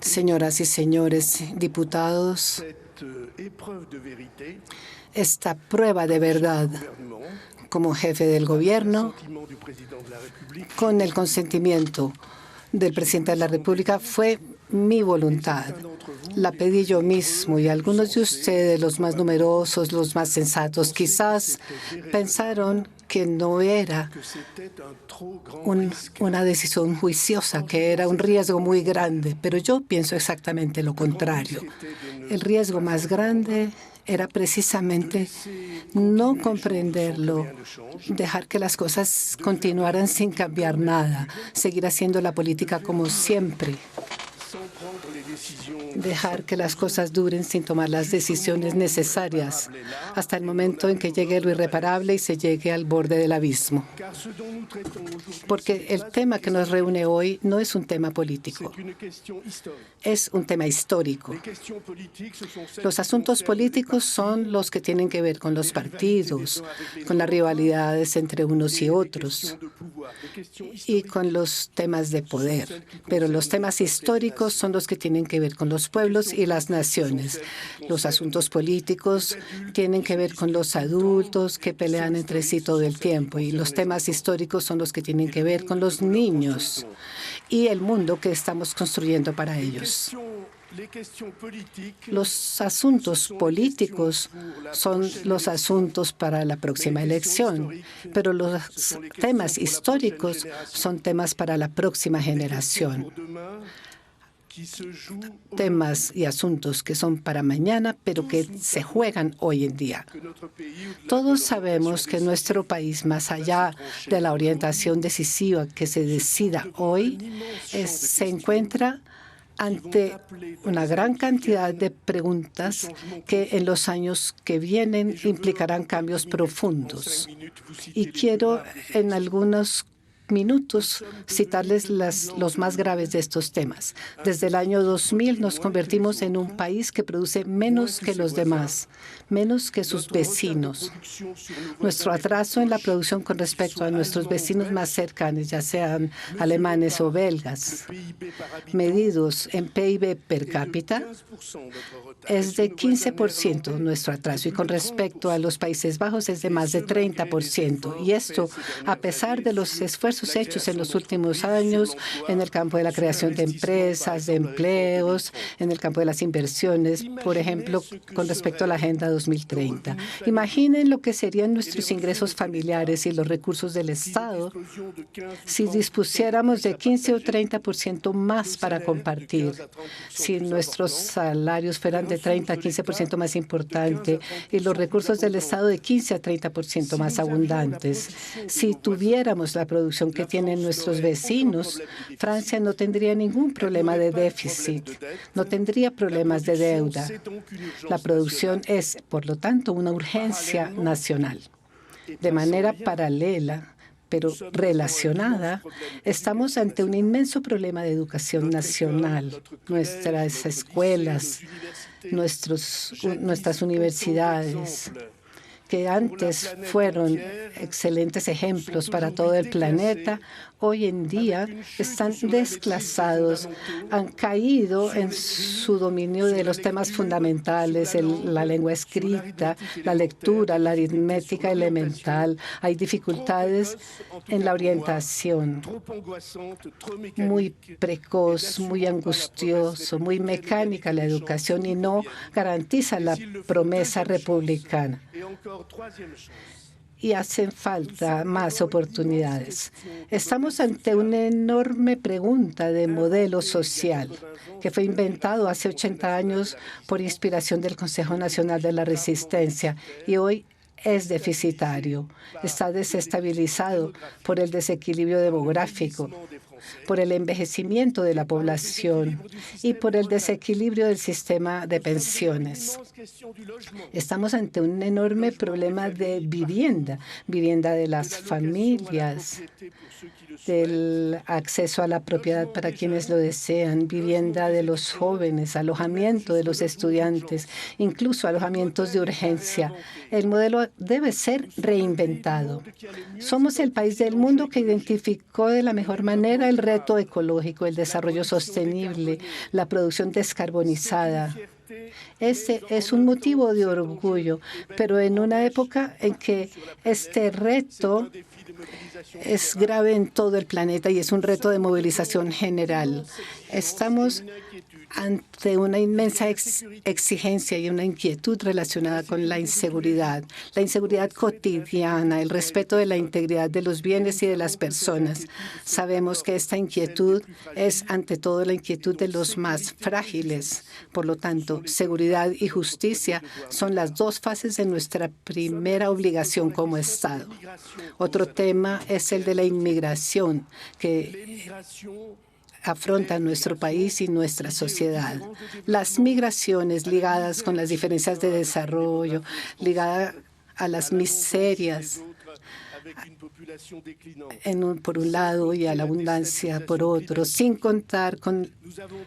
Señoras y señores diputados, esta prueba de verdad como jefe del gobierno, con el consentimiento del presidente de la República, fue mi voluntad. La pedí yo mismo y algunos de ustedes, los más numerosos, los más sensatos, quizás pensaron que no era una decisión juiciosa, que era un riesgo muy grande, pero yo pienso exactamente lo contrario. El riesgo más grande era precisamente no comprenderlo, dejar que las cosas continuaran sin cambiar nada, seguir haciendo la política como siempre, dejar que las cosas duren sin tomar las decisiones necesarias hasta el momento en que llegue lo irreparable y se llegue al borde del abismo. Porque el tema que nos reúne hoy no es un tema político, es un tema histórico. Los asuntos políticos son los que tienen que ver con los partidos, con las rivalidades entre unos y otros y con los temas de poder. Pero los temas históricos son los que tienen que ver con los pueblos y las naciones. Los asuntos políticos tienen que ver con los adultos que pelean entre sí todo el tiempo, y los temas históricos son los que tienen que ver con los niños y el mundo que estamos construyendo para ellos. Los asuntos políticos son los asuntos para la próxima elección, pero los temas históricos son temas para la próxima generación. Temas y asuntos que son para mañana, pero que se juegan hoy en día. Todos sabemos que nuestro país, más allá de la orientación decisiva que se decida hoy, se encuentra ante una gran cantidad de preguntas que en los años que vienen implicarán cambios profundos. Y quiero en algunos minutos citarles los más graves de estos temas. Desde el año 2000 nos convertimos en un país que produce menos que los demás, menos que sus vecinos. Nuestro atraso en la producción con respecto a nuestros vecinos más cercanos, ya sean alemanes o belgas, medidos en PIB per cápita, es de 15% nuestro atraso, y con respecto a los Países Bajos es de más de 30%. Y esto a pesar de los esfuerzos hechos en los últimos años en el campo de la creación de empresas, de empleos, en el campo de las inversiones, por ejemplo, con respecto a la Agenda 2030. Imaginen lo que serían nuestros ingresos familiares y los recursos del Estado si dispusiéramos de 15 o 30% más para compartir, si nuestros salarios fueran de 30 a 15% más importantes y los recursos del Estado de 15 a 30% más abundantes. Si tuviéramos la producción que tienen nuestros vecinos, Francia no tendría ningún problema de déficit, no tendría problemas de deuda. La producción es, por lo tanto, una urgencia nacional. De manera paralela, pero relacionada, estamos ante un inmenso problema de educación nacional. Nuestras escuelas, nuestras universidades, que antes fueron excelentes ejemplos para todo el planeta, hoy en día están desclasados, han caído en su dominio de los temas fundamentales, la lengua escrita, la lectura, la aritmética elemental. Hay dificultades en la orientación, muy precoz, muy angustioso, muy mecánica la educación, y no garantiza la promesa republicana. Y hacen falta más oportunidades. Estamos ante una enorme pregunta de modelo social que fue inventado hace 80 años por inspiración del Consejo Nacional de la Resistencia y hoy es deficitario. Está desestabilizado por el desequilibrio demográfico, por el envejecimiento de la población y por el desequilibrio del sistema de pensiones. Estamos ante un enorme problema de vivienda de las familias, del acceso a la propiedad para quienes lo desean, vivienda de los jóvenes, alojamiento de los estudiantes, incluso alojamientos de urgencia. El modelo debe ser reinventado. Somos el país del mundo que identificó de la mejor manera el reto ecológico, el desarrollo sostenible, la producción descarbonizada. Este es un motivo de orgullo, pero en una época en que este reto es grave en todo el planeta y es un reto de movilización general. Estamos ante una inmensa exigencia y una inquietud relacionada con la inseguridad cotidiana, el respeto de la integridad de los bienes y de las personas. Sabemos que esta inquietud es ante todo la inquietud de los más frágiles. Por lo tanto, seguridad y justicia son las dos fases de nuestra primera obligación como Estado. Otro tema es el de la inmigración, que afronta nuestro país y nuestra sociedad. Las migraciones ligadas con las diferencias de desarrollo, ligadas a las miserias por un lado y a la abundancia por otro, sin contar con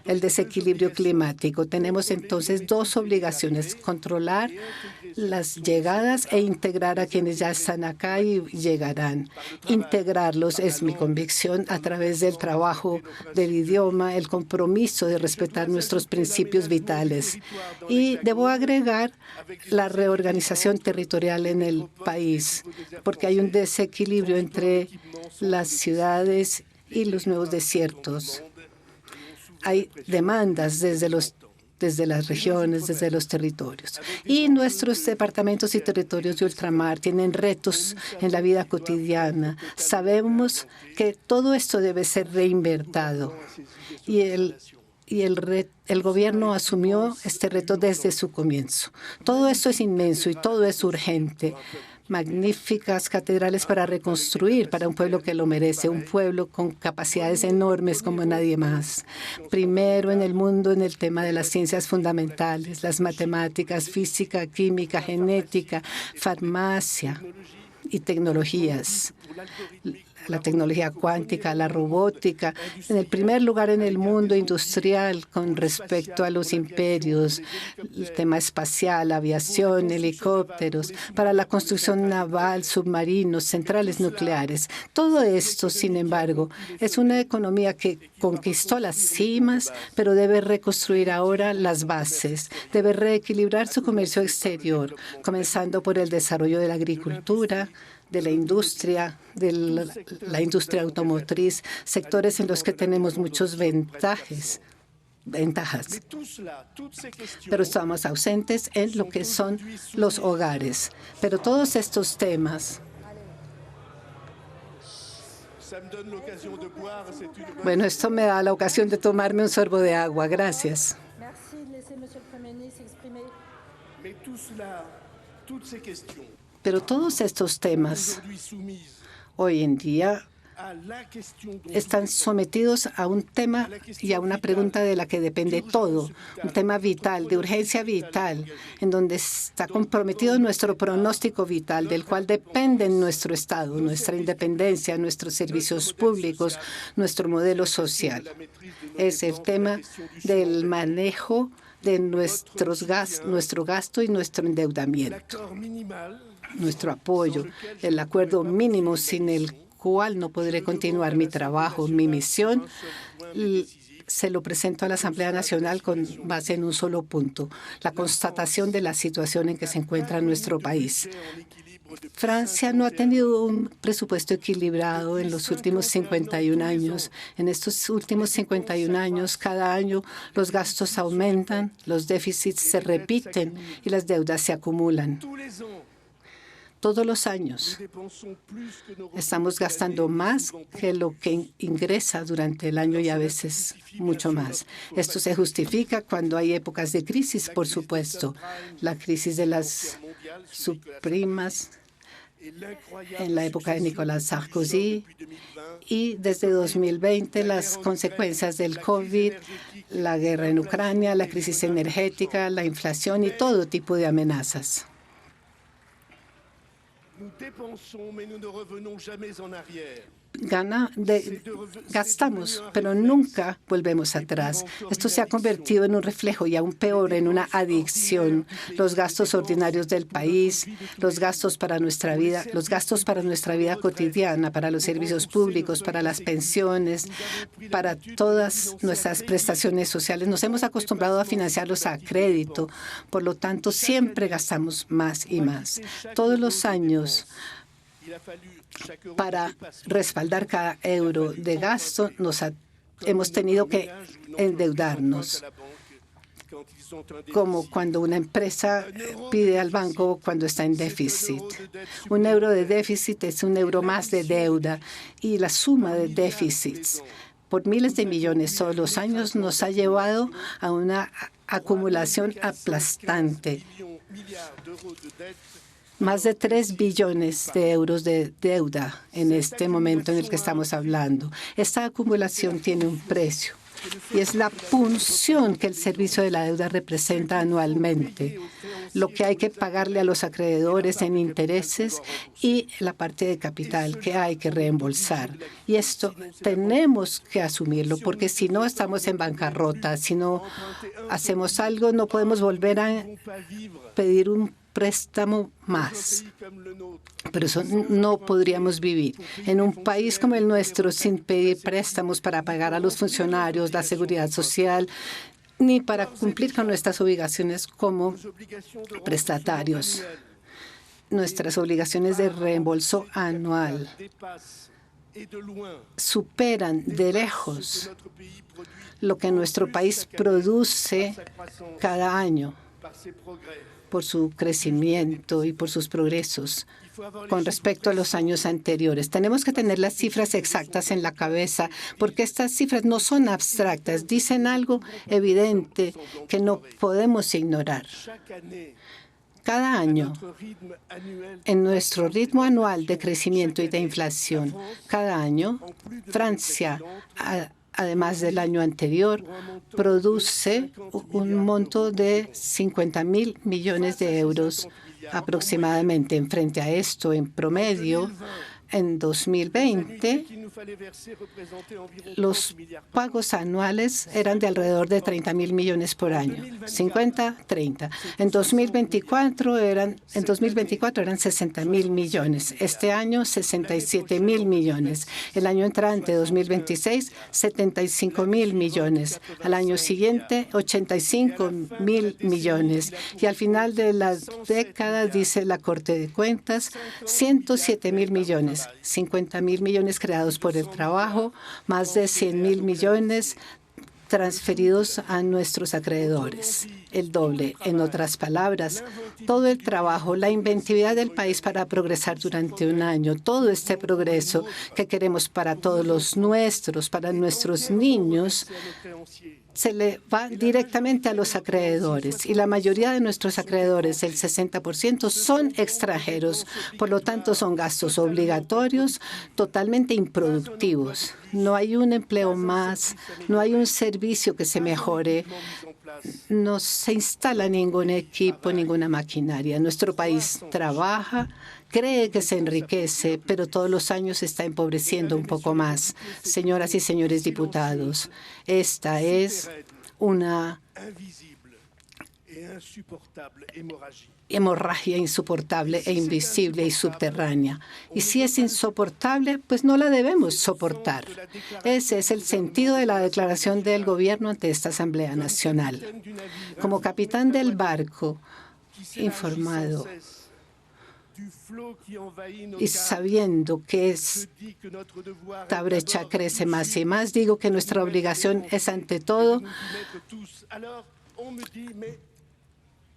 el desequilibrio climático. Tenemos entonces dos obligaciones: controlar las llegadas e integrar a quienes ya están acá y llegarán. Integrarlos es mi convicción a través del trabajo del idioma, el compromiso de respetar nuestros principios vitales. Y debo agregar la reorganización territorial en el país, porque hay un desequilibrio entre las ciudades y los nuevos desiertos. Hay demandas desde las regiones, desde los territorios. Y nuestros departamentos y territorios de ultramar tienen retos en la vida cotidiana. Sabemos que todo esto debe ser reinventado. Y el gobierno asumió este reto desde su comienzo. Todo esto es inmenso y todo es urgente. Magníficas catedrales para reconstruir para un pueblo que lo merece, un pueblo con capacidades enormes como nadie más. Primero en el mundo en el tema de las ciencias fundamentales, las matemáticas, física, química, genética, farmacia y tecnologías. La tecnología cuántica, la robótica, en el primer lugar en el mundo industrial con respecto a los imperios, el tema espacial, aviación, helicópteros, para la construcción naval, submarinos, centrales nucleares. Todo esto, sin embargo, es una economía que conquistó las cimas, pero debe reconstruir ahora las bases, debe reequilibrar su comercio exterior, comenzando por el desarrollo de la agricultura, de la industria automotriz, sectores en los que tenemos muchas ventajas. Pero estamos ausentes en lo que son los hogares. Pero todos estos temas. Bueno, esto me da la ocasión de tomarme un sorbo de agua. Gracias. Pero todos estos temas hoy en día están sometidos a un tema y a una pregunta de la que depende todo, un tema vital, de urgencia vital, en donde está comprometido nuestro pronóstico vital, del cual depende nuestro Estado, nuestra independencia, nuestros servicios públicos, nuestro modelo social. Es el tema del manejo de nuestro gasto y nuestro endeudamiento. Nuestro apoyo, el acuerdo mínimo sin el cual no podré continuar mi trabajo, mi misión, se lo presento a la Asamblea Nacional con base en un solo punto: la constatación de la situación en que se encuentra nuestro país. Francia no ha tenido un presupuesto equilibrado en los últimos 51 años. En estos últimos 51 años, cada año los gastos aumentan, los déficits se repiten y las deudas se acumulan. Todos los años estamos gastando más que lo que ingresa durante el año y a veces mucho más. Esto se justifica cuando hay épocas de crisis, por supuesto. La crisis de las subprimas en la época de Nicolas Sarkozy y desde 2020 las consecuencias del COVID, la guerra en Ucrania, la crisis energética, la inflación y todo tipo de amenazas. gastamos, pero nunca volvemos atrás. Esto se ha convertido en un reflejo y aún peor, en una adicción. Los gastos ordinarios del país, los gastos para nuestra vida, los gastos para nuestra vida cotidiana, para los servicios públicos, para las pensiones, para todas nuestras prestaciones sociales. Nos hemos acostumbrado a financiarlos a crédito. Por lo tanto, siempre gastamos más y más. Todos los años, para respaldar cada euro de gasto, hemos tenido que endeudarnos, como cuando una empresa pide al banco cuando está en déficit. Un euro de déficit es un euro más de deuda, y la suma de déficits por miles de millones todos los años nos ha llevado a una acumulación aplastante. Más de 3 billones de euros de deuda en este momento en el que estamos hablando. Esta acumulación tiene un precio, y es la punción que el servicio de la deuda representa anualmente, lo que hay que pagarle a los acreedores en intereses y la parte de capital que hay que reembolsar. Y esto tenemos que asumirlo, porque si no estamos en bancarrota. Si no hacemos algo, no podemos volver a pedir un préstamo más. Pero eso no podríamos vivir en un país como el nuestro sin pedir préstamos para pagar a los funcionarios, la seguridad social, ni para cumplir con nuestras obligaciones como prestatarios. Nuestras obligaciones de reembolso anual superan de lejos lo que nuestro país produce cada año por su crecimiento y por sus progresos con respecto a los años anteriores. Tenemos que tener las cifras exactas en la cabeza, porque estas cifras no son abstractas, dicen algo evidente que no podemos ignorar. Cada año, en nuestro ritmo anual de crecimiento y de inflación, cada año, Francia, además del año anterior, produce un monto de 50.000 millones de euros aproximadamente. En frente a esto, en promedio, en 2020, los pagos anuales eran de alrededor de 30.000 millones por año. 50, 30. En 2024 eran 60.000 millones. Este año, 67.000 millones. El año entrante, 2026, 75.000 millones. Al año siguiente, 85.000 millones. Y al final de la década, dice la Corte de Cuentas, 107.000 millones. 50.000 millones creados por el trabajo, más de 100.000 millones transferidos a nuestros acreedores. El doble. En otras palabras, todo el trabajo, la inventividad del país para progresar durante un año, todo este progreso que queremos para todos los nuestros, para nuestros niños, se le va directamente a los acreedores. Y la mayoría de nuestros acreedores, el 60%, son extranjeros. Por lo tanto, son gastos obligatorios totalmente improductivos. No hay un empleo más, no hay un servicio que se mejore, no se instala ningún equipo, ninguna maquinaria. Nuestro país trabaja, cree que se enriquece, pero todos los años se está empobreciendo un poco más. Señoras y señores diputados, esta es una hemorragia insoportable e invisible y subterránea. Y si es insoportable, pues no la debemos soportar. Ese es el sentido de la declaración del gobierno ante esta Asamblea Nacional. Como capitán del barco, informado y sabiendo que esta brecha crece más y más, digo que nuestra obligación es, ante todo,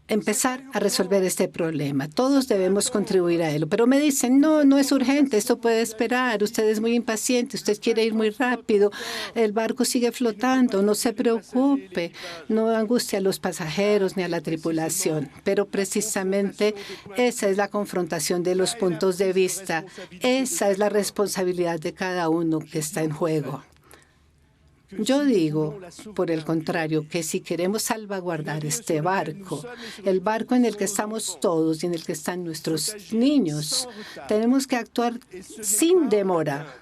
empezar a resolver este problema. Todos debemos contribuir a él. Pero me dicen, no, no es urgente, esto puede esperar, usted es muy impaciente, usted quiere ir muy rápido, el barco sigue flotando, no se preocupe, no angustie a los pasajeros ni a la tripulación. Pero precisamente esa es la confrontación de los puntos de vista, esa es la responsabilidad de cada uno que está en juego. Yo digo, por el contrario, que si queremos salvaguardar este barco, el barco en el que estamos todos y en el que están nuestros niños, tenemos que actuar sin demora.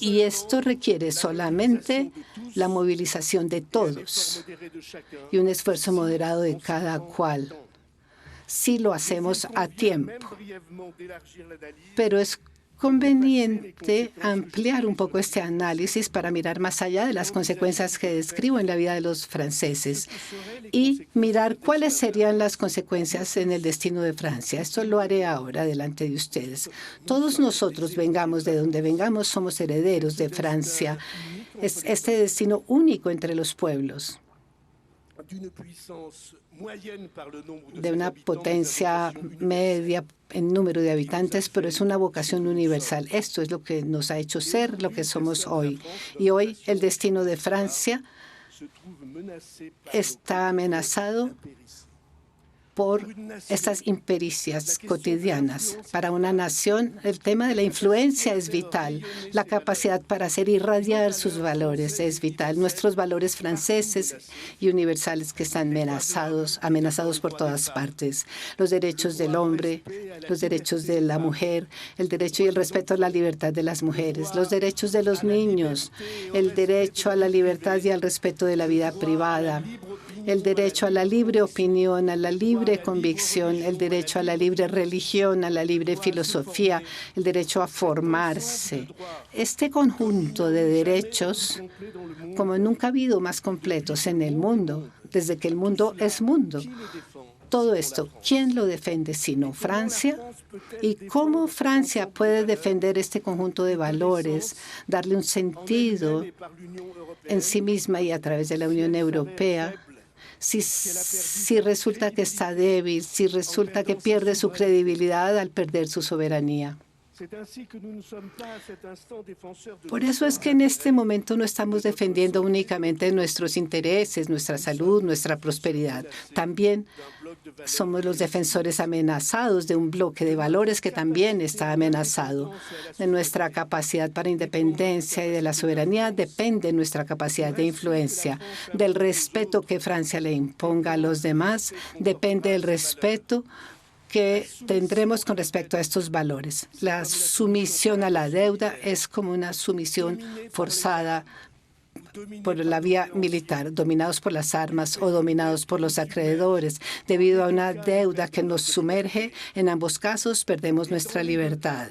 Y esto requiere solamente la movilización de todos y un esfuerzo moderado de cada cual, si lo hacemos a tiempo. Pero es conveniente ampliar un poco este análisis para mirar más allá de las consecuencias que describo en la vida de los franceses y mirar cuáles serían las consecuencias en el destino de Francia. Esto lo haré ahora delante de ustedes. Todos nosotros, vengamos de donde vengamos, somos herederos de Francia. Es este destino único entre los pueblos, de una potencia media en número de habitantes, pero es una vocación universal. Esto es lo que nos ha hecho ser lo que somos hoy. Y hoy el destino de Francia está amenazado por estas impericias cotidianas. Para una nación, el tema de la influencia es vital. La capacidad para hacer irradiar sus valores es vital. Nuestros valores franceses y universales que están amenazados por todas partes. Los derechos del hombre, los derechos de la mujer, el derecho y el respeto a la libertad de las mujeres, los derechos de los niños, el derecho a la libertad y al respeto de la vida privada, el derecho a la libre opinión, a la libre convicción, el derecho a la libre religión, a la libre filosofía, el derecho a formarse. Este conjunto de derechos, como nunca ha habido más completos en el mundo, desde que el mundo es mundo. Todo esto, ¿quién lo defiende sino Francia? ¿Y cómo Francia puede defender este conjunto de valores, darle un sentido en sí misma y a través de la Unión Europea? Si resulta que está débil, si resulta que pierde su credibilidad al perder su soberanía. Por eso es que en este momento no estamos defendiendo únicamente nuestros intereses, nuestra salud, nuestra prosperidad. También somos los defensores amenazados de un bloque de valores que también está amenazado. De nuestra capacidad para independencia y de la soberanía depende nuestra capacidad de influencia. Del respeto que Francia le imponga a los demás depende el respeto que tendremos con respecto a estos valores. La sumisión a la deuda es como una sumisión forzada por la vía militar, dominados por las armas o dominados por los acreedores. Debido a una deuda que nos sumerge, en ambos casos perdemos nuestra libertad.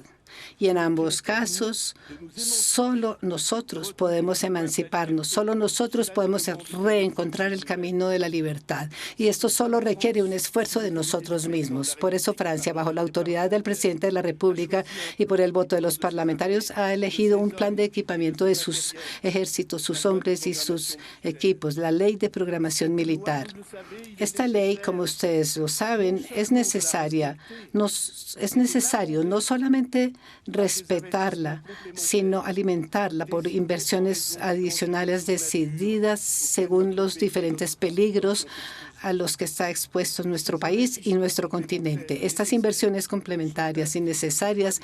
Y en ambos casos, solo nosotros podemos emanciparnos, solo nosotros podemos reencontrar el camino de la libertad. Y esto solo requiere un esfuerzo de nosotros mismos. Por eso Francia, bajo la autoridad del presidente de la República y por el voto de los parlamentarios, ha elegido un plan de equipamiento de sus ejércitos, sus hombres y sus equipos, la Ley de Programación Militar. Esta ley, como ustedes lo saben, es necesaria. Es necesario no solamente respetarla, sino alimentarla por inversiones adicionales decididas según los diferentes peligros a los que está expuesto nuestro país y nuestro continente. Estas inversiones complementarias y necesarias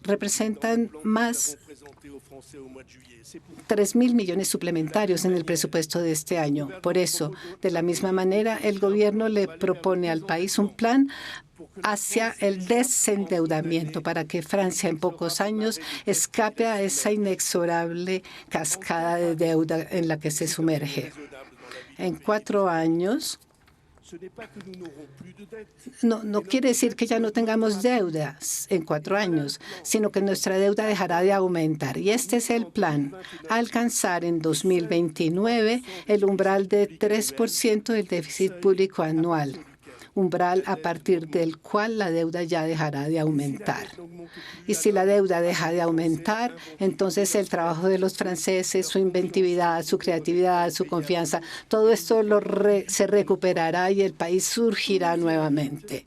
representan más 3.000 millones suplementarios en el presupuesto de este año. Por eso, de la misma manera, el gobierno le propone al país un plan hacia el desendeudamiento para que Francia en pocos años escape a esa inexorable cascada de deuda en la que se sumerge. En 4 años, no quiere decir que ya no tengamos deudas en 4 años, sino que nuestra deuda dejará de aumentar. Y este es el plan: alcanzar en 2029 el umbral de 3% del déficit público anual, umbral a partir del cual la deuda ya dejará de aumentar. Y si la deuda deja de aumentar, entonces el trabajo de los franceses, su inventividad, su creatividad, su confianza, todo esto se recuperará y el país surgirá nuevamente.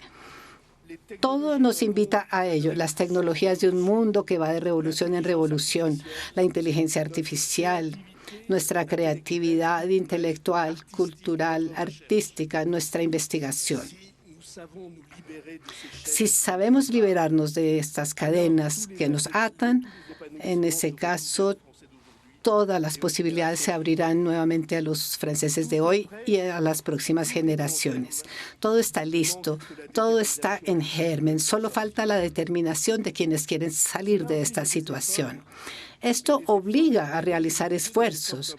Todo nos invita a ello. Las tecnologías de un mundo que va de revolución en revolución, la inteligencia artificial, nuestra creatividad intelectual, cultural, artística, nuestra investigación. Si sabemos liberarnos de estas cadenas que nos atan, en ese caso, todas las posibilidades se abrirán nuevamente a los franceses de hoy y a las próximas generaciones. Todo está listo, todo está en germen. Solo falta la determinación de quienes quieren salir de esta situación. Esto obliga a realizar esfuerzos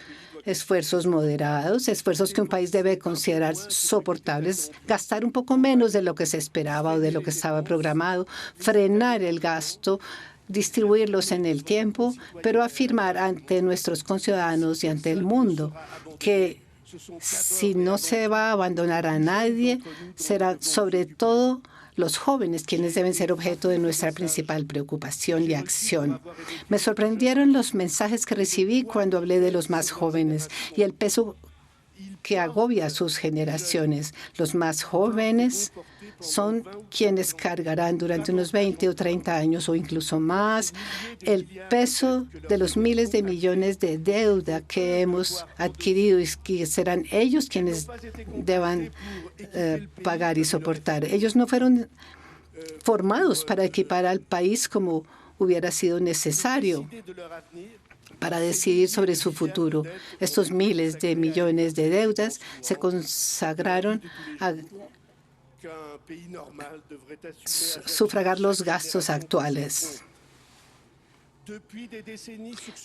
moderados, esfuerzos que un país debe considerar soportables, gastar un poco menos de lo que se esperaba o de lo que estaba programado, frenar el gasto, distribuirlos en el tiempo, pero afirmar ante nuestros conciudadanos y ante el mundo que si no se va a abandonar a nadie, será sobre todo los jóvenes quienes deben ser objeto de nuestra principal preocupación y acción. Me sorprendieron los mensajes que recibí cuando hablé de los más jóvenes y el peso que agobia a sus generaciones. Los más jóvenes son quienes cargarán durante unos 20 o 30 años o incluso más el peso de los miles de millones de deuda que hemos adquirido y que serán ellos quienes deban pagar y soportar. Ellos no fueron formados para equipar al país como hubiera sido necesario para decidir sobre su futuro. Estos miles de millones de deudas se consagraron a sufragar los gastos actuales.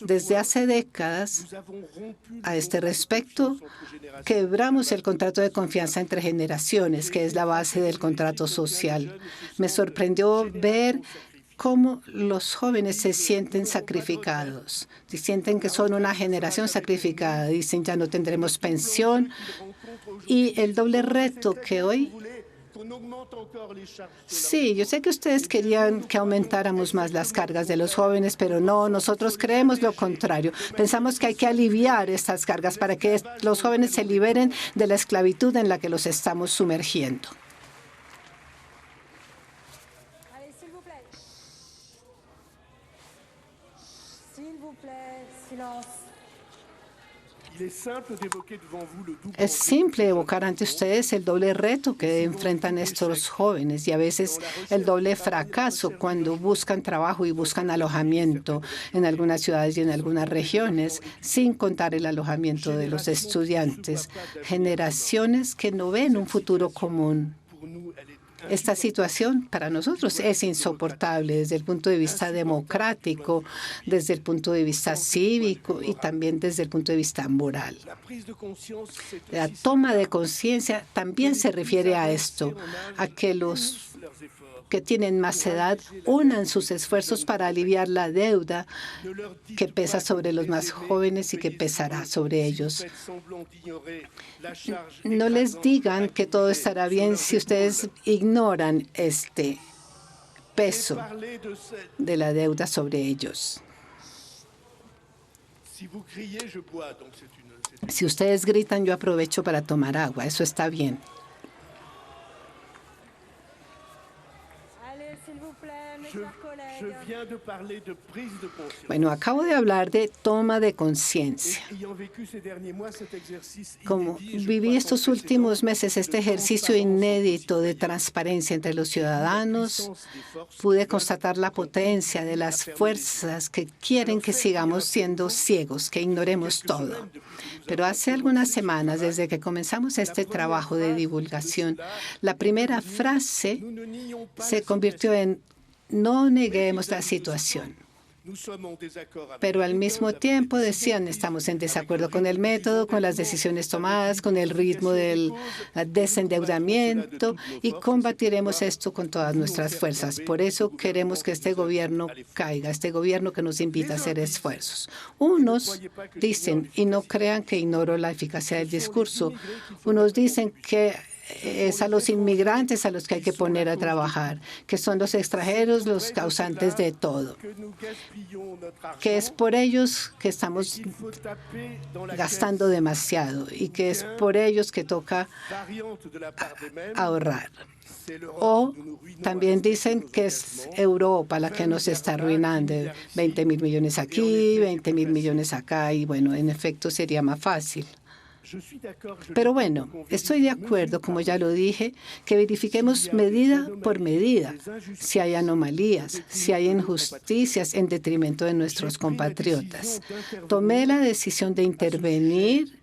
Desde hace décadas, a este respecto, quebramos el contrato de confianza entre generaciones, que es la base del contrato social. Me sorprendió ver cómo los jóvenes se sienten sacrificados. Sienten que son una generación sacrificada. Dicen, ya no tendremos pensión. Y el doble reto que hoy... Sí, yo sé que ustedes querían que aumentáramos más las cargas de los jóvenes, pero no, nosotros creemos lo contrario. Pensamos que hay que aliviar estas cargas para que los jóvenes se liberen de la esclavitud en la que los estamos sumergiendo. Es simple evocar ante ustedes el doble reto que enfrentan estos jóvenes y a veces el doble fracaso cuando buscan trabajo y buscan alojamiento en algunas ciudades y en algunas regiones, sin contar el alojamiento de los estudiantes. Generaciones que no ven un futuro común. Esta situación para nosotros es insoportable desde el punto de vista democrático, desde el punto de vista cívico y también desde el punto de vista moral. La toma de conciencia también se refiere a esto, a que los que tienen más edad unan sus esfuerzos para aliviar la deuda que pesa sobre los más jóvenes y que pesará sobre ellos. No les digan que todo estará bien si ustedes ignoran este peso de la deuda sobre ellos. Si ustedes gritan, yo aprovecho para tomar agua. Eso está bien. Bueno, acabo de hablar de toma de conciencia. Como viví estos últimos meses este ejercicio inédito de transparencia entre los ciudadanos, pude constatar la potencia de las fuerzas que quieren que sigamos siendo ciegos, que ignoremos todo. Pero hace algunas semanas, desde que comenzamos este trabajo de divulgación, la primera frase se convirtió en no neguemos la situación. Pero al mismo tiempo decían, estamos en desacuerdo con el método, con las decisiones tomadas, con el ritmo del desendeudamiento y combatiremos esto con todas nuestras fuerzas. Por eso queremos que este gobierno caiga, este gobierno que nos invita a hacer esfuerzos. Unos dicen, y no crean que ignoro la eficacia del discurso, unos dicen que es a los inmigrantes a los que hay que poner a trabajar, que son los extranjeros los causantes de todo, que es por ellos que estamos gastando demasiado y que es por ellos que toca ahorrar. O también dicen que es Europa la que nos está arruinando, 20.000 millones aquí, 20.000 millones acá, y bueno, en efecto sería más fácil. Pero bueno, estoy de acuerdo, como ya lo dije, que verifiquemos medida por medida si hay anomalías, si hay injusticias en detrimento de nuestros compatriotas. Tomé la decisión de intervenir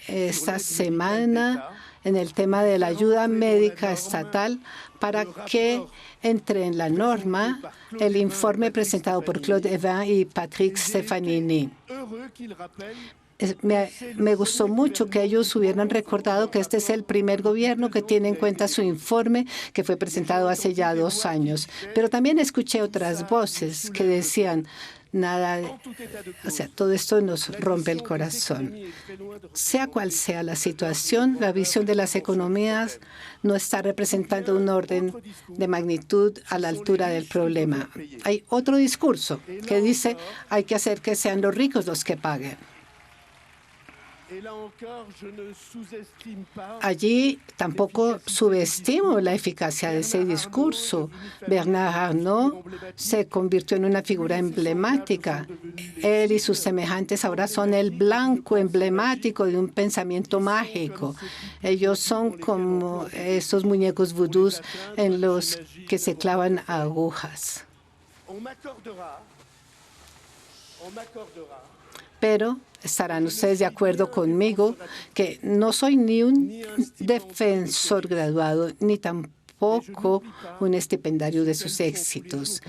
esta semana en el tema de la ayuda médica estatal para que entre en la norma el informe presentado por Claude Évin y Patrick Stefanini. Me gustó mucho que ellos hubieran recordado que este es el primer gobierno que tiene en cuenta su informe que fue presentado hace ya 2 años. Pero también escuché otras voces que decían, nada, o sea, todo esto nos rompe el corazón. Sea cual sea la situación, la visión de las economías no está representando un orden de magnitud a la altura del problema. Hay otro discurso que dice, hay que hacer que sean los ricos los que paguen. Allí tampoco subestimo la eficacia de ese discurso. Bernard Arnault se convirtió en una figura emblemática. Él y sus semejantes ahora son el blanco emblemático de un pensamiento mágico. Ellos son como estos muñecos vudús en los que se clavan agujas. Pero estarán ustedes de acuerdo conmigo que no soy ni un defensor graduado, ni tampoco un estipendiario de sus éxitos.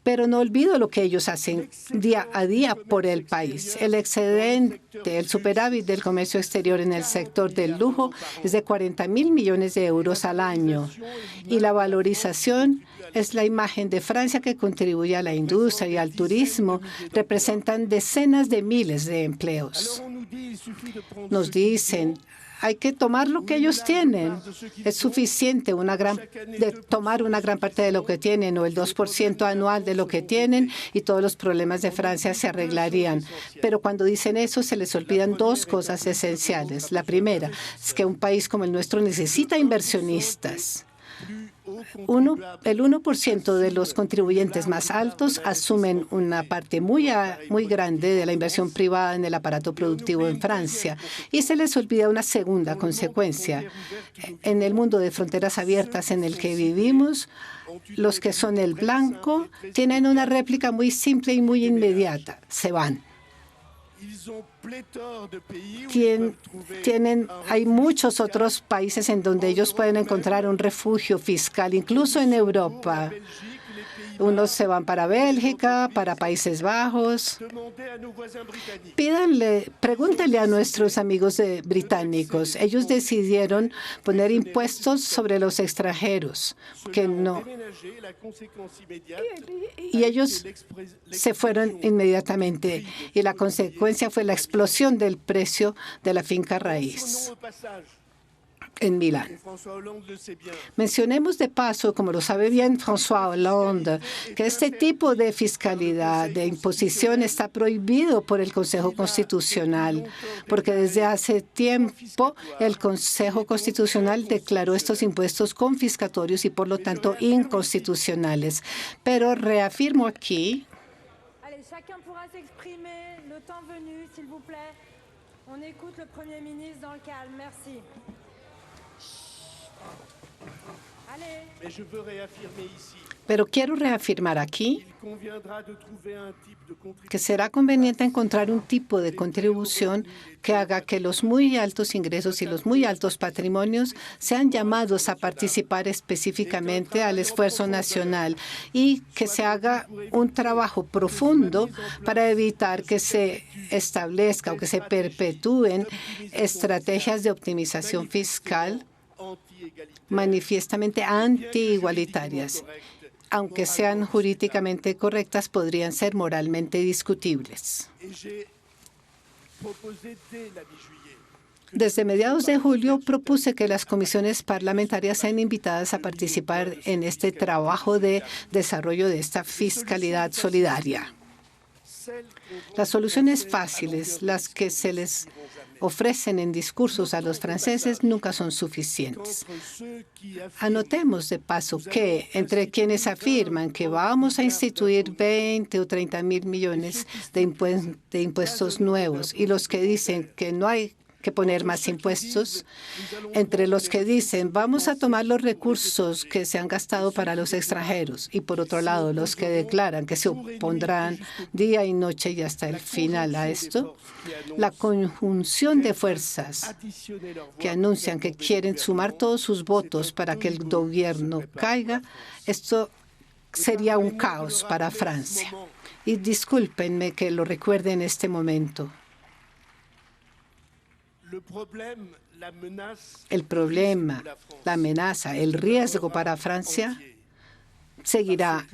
Pero no olvido lo que ellos hacen día a día por el país. El excedente, el superávit del comercio exterior en el sector del lujo es de 40.000 millones de euros al año. Y la valorización es la imagen de Francia que contribuye a la industria y al turismo. Representan decenas de miles de empleos. Nos dicen, hay que tomar lo que ellos tienen. Es suficiente tomar una gran parte de lo que tienen o el 2% anual de lo que tienen y todos los problemas de Francia se arreglarían. Pero cuando dicen eso se les olvidan 2 cosas esenciales. La primera es que un país como el nuestro necesita inversionistas. El 1% de los contribuyentes más altos asumen una parte muy grande de la inversión privada en el aparato productivo en Francia. Y se les olvida una segunda consecuencia. En el mundo de fronteras abiertas en el que vivimos, los que son el blanco tienen una réplica muy simple y muy inmediata. Se van. Hay muchos otros países en donde ellos pueden encontrar un refugio fiscal, incluso en Europa. Unos se van para Bélgica, para Países Bajos. Pregúntenle a nuestros amigos británicos. Ellos decidieron poner impuestos sobre los extranjeros, y ellos se fueron inmediatamente. Y la consecuencia fue la explosión del precio de la finca raíz en Milán. Mencionemos de paso, como lo sabe bien François Hollande, que este tipo de fiscalidad, de imposición, está prohibido por el Consejo Constitucional, porque desde hace tiempo el Consejo Constitucional declaró estos impuestos confiscatorios y, por lo tanto, inconstitucionales. Pero reafirmo aquí Pero quiero reafirmar aquí que será conveniente encontrar un tipo de contribución que haga que los muy altos ingresos y los muy altos patrimonios sean llamados a participar específicamente al esfuerzo nacional y que se haga un trabajo profundo para evitar que se establezca o que se perpetúen estrategias de optimización fiscal manifiestamente anti-igualitarias. Aunque sean jurídicamente correctas, podrían ser moralmente discutibles. Desde mediados de julio propuse que las comisiones parlamentarias sean invitadas a participar en este trabajo de desarrollo de esta fiscalidad solidaria. Las soluciones fáciles, las que se les ofrecen en discursos a los franceses nunca son suficientes. Anotemos de paso que entre quienes afirman que vamos a instituir 20 o 30 mil millones de impuestos nuevos y los que dicen que no hay que poner más impuestos, entre los que dicen vamos a tomar los recursos que se han gastado para los extranjeros y por otro lado los que declaran que se opondrán día y noche y hasta el final a esto, la conjunción de fuerzas que anuncian que quieren sumar todos sus votos para que el gobierno caiga, esto sería un caos para Francia. Y discúlpenme que lo recuerde en este momento. El problema, la amenaza, el riesgo para Francia seguirá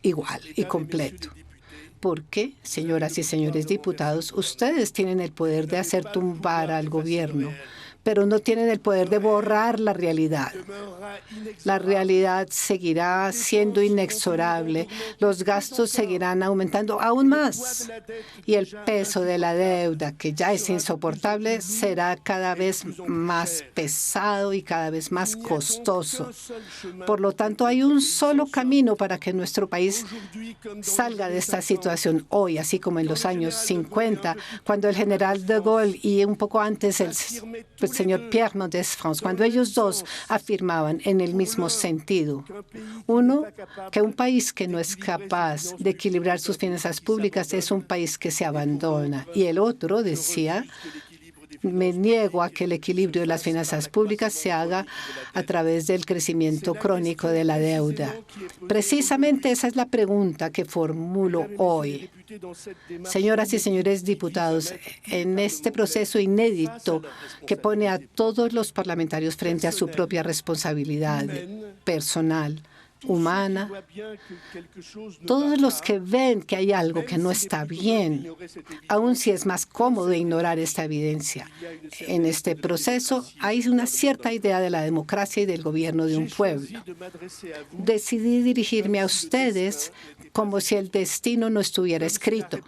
igual y completo. Porque, señoras y señores diputados, ustedes tienen el poder de hacer tumbar al gobierno, pero no tienen el poder de borrar la realidad. La realidad seguirá siendo inexorable, los gastos seguirán aumentando aún más y el peso de la deuda, que ya es insoportable, será cada vez más pesado y cada vez más costoso. Por lo tanto, hay un solo camino para que nuestro país salga de esta situación hoy, así como en los años 50, cuando el general de Gaulle y un poco antes el señor Pierre Mendès France, cuando ellos dos afirmaban en el mismo sentido. Uno, que un país que no es capaz de equilibrar sus finanzas públicas es un país que se abandona. Y el otro decía, me niego a que el equilibrio de las finanzas públicas se haga a través del crecimiento crónico de la deuda. Precisamente esa es la pregunta que formulo hoy. Señoras y señores diputados, en este proceso inédito que pone a todos los parlamentarios frente a su propia responsabilidad personal, humana, todos los que ven que hay algo que no está bien, aun si es más cómodo ignorar esta evidencia. En este proceso hay una cierta idea de la democracia y del gobierno de un pueblo. Decidí dirigirme a ustedes como si el destino no estuviera escrito,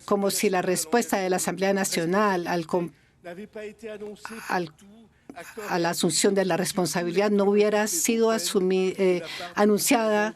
como si la respuesta de la Asamblea Nacional a la asunción de la responsabilidad no hubiera sido anunciada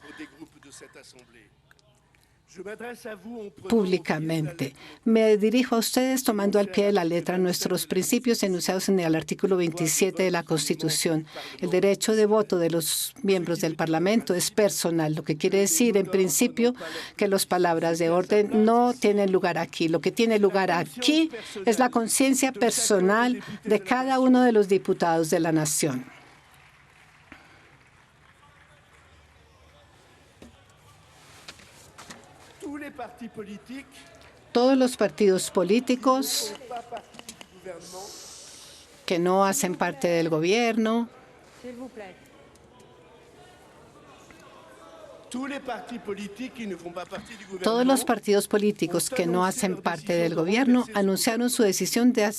públicamente. Me dirijo a ustedes tomando al pie de la letra nuestros principios enunciados en el artículo 27 de la Constitución. El derecho de voto de los miembros del Parlamento es personal, lo que quiere decir, en principio, que las palabras de orden no tienen lugar aquí. Lo que tiene lugar aquí es la conciencia personal de cada uno de los diputados de la nación. Todos los partidos políticos que no hacen parte del gobierno, todos los partidos políticos que no hacen parte del gobierno anunciaron su decisión de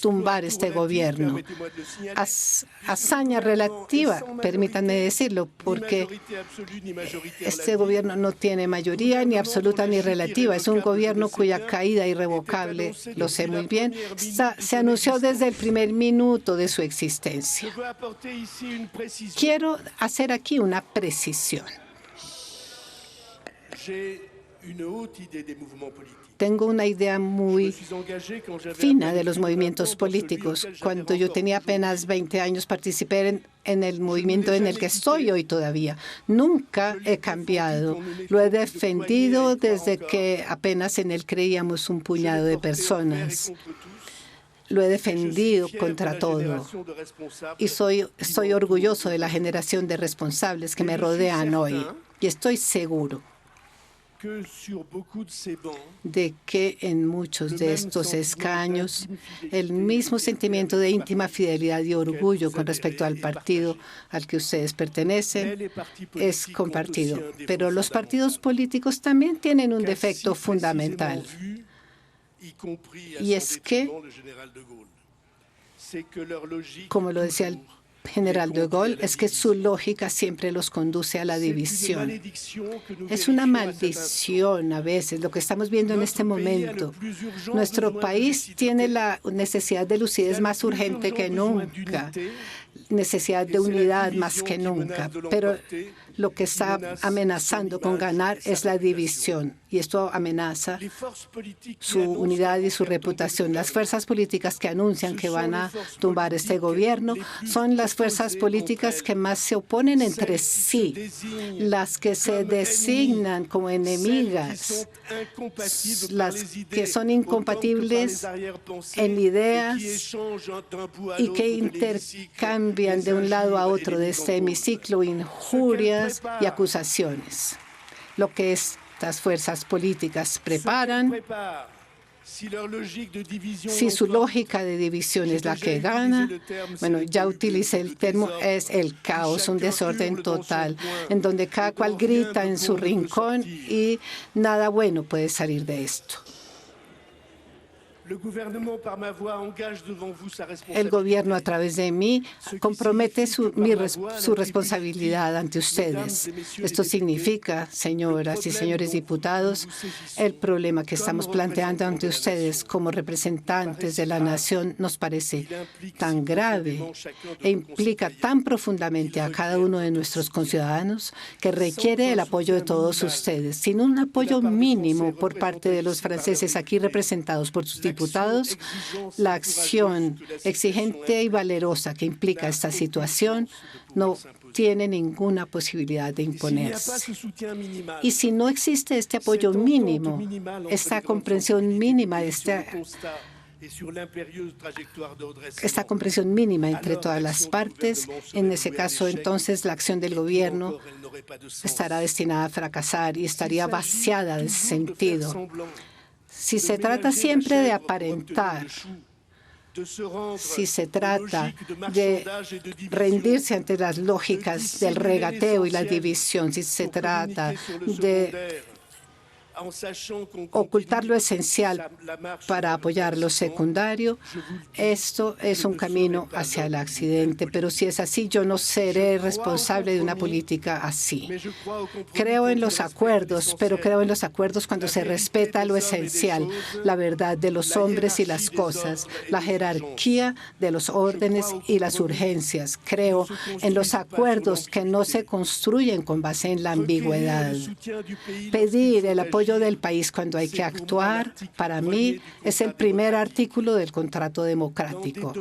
tumbar este gobierno. Hazaña relativa, permítanme decirlo, porque este gobierno no tiene mayoría ni absoluta ni relativa. Es un gobierno cuya caída irrevocable, lo sé muy bien, se anunció desde el primer minuto de su existencia. Quiero hacer aquí una precisión. Tengo una idea muy fina de los movimientos políticos. Cuando yo tenía apenas 20 años, participé en el movimiento en el que estoy hoy todavía. Nunca he cambiado. Lo he defendido desde que apenas en él creíamos un puñado de personas. Lo he defendido contra todo. Y estoy orgulloso de la generación de responsables que me rodean hoy. Y estoy seguro de que en muchos de estos escaños el mismo sentimiento de íntima fidelidad y orgullo con respecto al partido al que ustedes pertenecen es compartido. Pero los partidos políticos también tienen un defecto fundamental, y es que, como lo decía el general de Gaulle es que su lógica siempre los conduce a la división. Es una maldición a veces lo que estamos viendo en este momento. Nuestro país tiene la necesidad de lucidez más urgente que nunca, necesidad de unidad más que nunca, pero lo que está amenazando con ganar es la división, y esto amenaza su unidad y su reputación. Las fuerzas políticas que anuncian que van a tumbar este gobierno son las fuerzas políticas que más se oponen entre sí, las que se designan como enemigas, las que son incompatibles en ideas y que intercambian de un lado a otro de este hemiciclo injurias y acusaciones. Lo que estas fuerzas políticas preparan, si su lógica de división es la que gana, bueno, ya utilicé el término, es el caos, un desorden total, en donde cada cual grita en su rincón y nada bueno puede salir de esto. El gobierno, a través de mí, compromete su responsabilidad ante ustedes. Esto significa, señoras y señores diputados, el problema que estamos planteando ante ustedes como representantes de la nación nos parece tan grave e implica tan profundamente a cada uno de nuestros conciudadanos que requiere el apoyo de todos ustedes. Sin un apoyo mínimo por parte de los franceses aquí representados por sus diputados, la acción exigente y valerosa que implica esta situación no tiene ninguna posibilidad de imponerse. Y si no existe este apoyo mínimo, esta comprensión mínima, esta comprensión mínima entre todas las partes, en ese caso, entonces, la acción del gobierno estará destinada a fracasar y estaría vaciada de sentido. Si se trata siempre de aparentar, si se trata de rendirse ante las lógicas del regateo y la división, si se trata de ocultar lo esencial para apoyar lo secundario, esto es un camino hacia el accidente. Pero si es así, yo no seré responsable de una política así. Creo en los acuerdos, pero creo en los acuerdos cuando se respeta lo esencial, la verdad de los hombres y las cosas, la jerarquía de los órdenes y las urgencias. Creo en los acuerdos que no se construyen con base en la ambigüedad. Pedir el apoyo del país cuando hay que actuar, para mí, es el primer artículo del contrato democrático.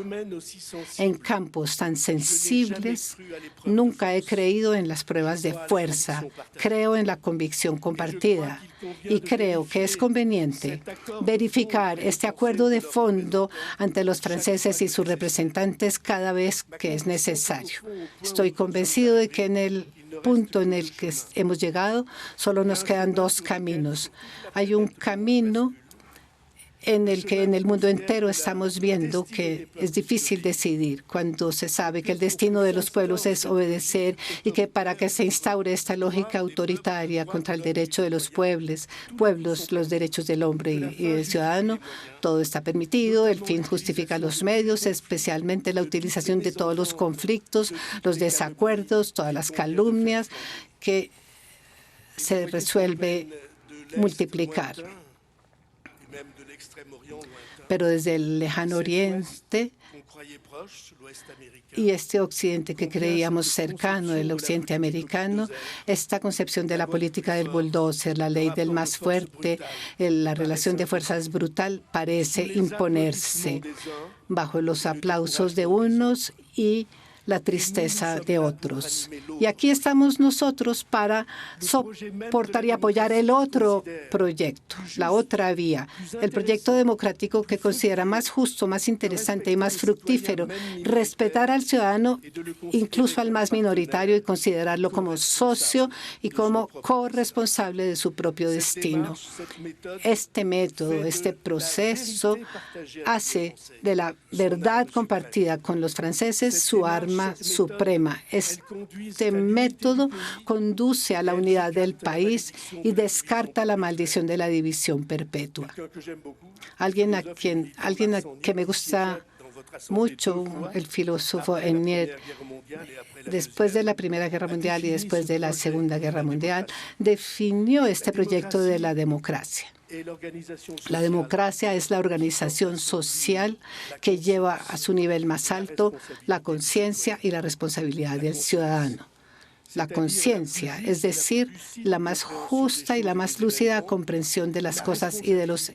En campos tan sensibles, nunca he creído en las pruebas de fuerza. Creo en la convicción compartida y creo que es conveniente verificar este acuerdo de fondo ante los franceses y sus representantes cada vez que es necesario. Estoy convencido de que en el punto en el que hemos llegado, solo nos quedan dos caminos. Hay un camino en el que en el mundo entero estamos viendo que es difícil decidir cuando se sabe que el destino de los pueblos es obedecer y que para que se instaure esta lógica autoritaria contra el derecho de los pueblos, los derechos del hombre y del ciudadano, todo está permitido, el fin justifica los medios, especialmente la utilización de todos los conflictos, los desacuerdos, todas las calumnias que se resuelve multiplicar. Pero desde el lejano oriente y este occidente que creíamos cercano, el occidente americano, esta concepción de la política del bulldozer, la ley del más fuerte, la relación de fuerzas brutal, parece imponerse bajo los aplausos de unos y la tristeza de otros. Y aquí estamos nosotros para soportar y apoyar el otro proyecto, la otra vía, el proyecto democrático que considera más justo, más interesante y más fructífero respetar al ciudadano, incluso al más minoritario, y considerarlo como socio y como corresponsable de su propio destino. Este método, este proceso hace de la verdad compartida con los franceses su arma suprema. Este método conduce a la unidad del país y descarta la maldición de la división perpetua. Alguien que me gusta mucho el filósofo Eniet. Después de la Primera Guerra Mundial y después de la Segunda Guerra Mundial, definió este proyecto de la democracia. La democracia es la organización social que lleva a su nivel más alto la conciencia y la responsabilidad del ciudadano. La conciencia, es decir, la más justa y la más lúcida comprensión de las cosas y de los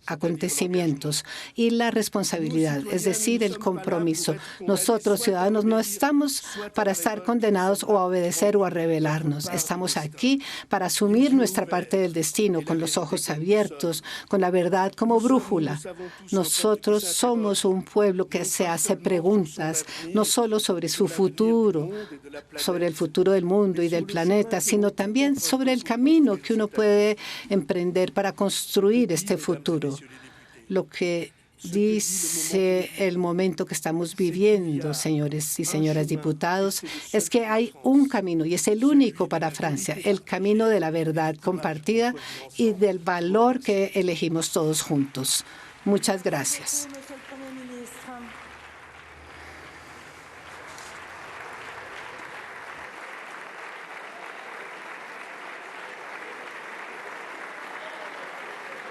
acontecimientos, y la responsabilidad, es decir, el compromiso. Nosotros, ciudadanos, no estamos para estar condenados o a obedecer o a rebelarnos. Estamos aquí para asumir nuestra parte del destino con los ojos abiertos, con la verdad como brújula. Nosotros somos un pueblo que se hace preguntas, no solo sobre su futuro, sobre el futuro del mundo y del planeta, sino también sobre el camino que uno puede emprender para construir este futuro. Lo que dice el momento que estamos viviendo, señores y señoras diputados, es que hay un camino, y es el único para Francia, el camino de la verdad compartida y del valor que elegimos todos juntos. Muchas gracias.